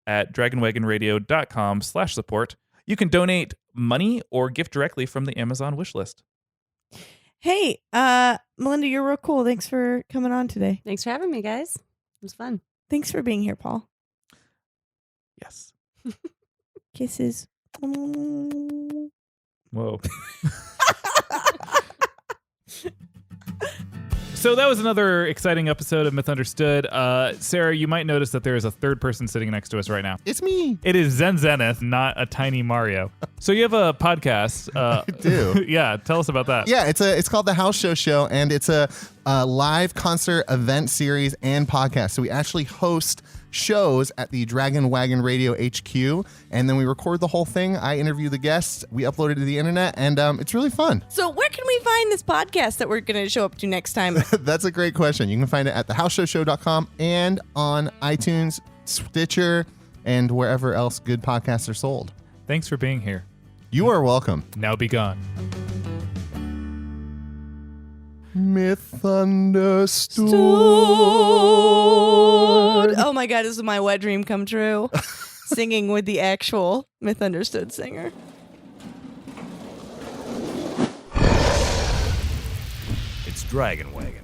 at dragonwagonradio.com/support. You can donate money or gift directly from the Amazon wish list. Hey, Melinda, you're real cool. Thanks for coming on today. Thanks for having me, guys. It was fun. Thanks for being here, Paul. Yes. Kisses. Whoa. So that was another exciting episode of Myth Understood. Sarah, you might notice that there is a third person sitting next to us right now. It's me. It is Zen Zenith, not a tiny Mario. So you have a podcast. I do. Yeah, tell us about that. Yeah, it's called The House Show Show, and it's a live concert event series and podcast. So we actually host shows at the Dragon Wagon Radio HQ, and then we record the whole thing. I interview the guests. We upload it to the internet, and it's really fun. So where can we find this podcast that we're going to show up to next time? That's a great question. You can find it at thehouseshowshow.com and on iTunes, Stitcher, and wherever else good podcasts are sold. Thanks for being here. You are welcome. Now be gone. Myth understood. Oh my god, this is my wet dream come true. Singing with the actual Myth Understood singer. It's Dragon Wagon.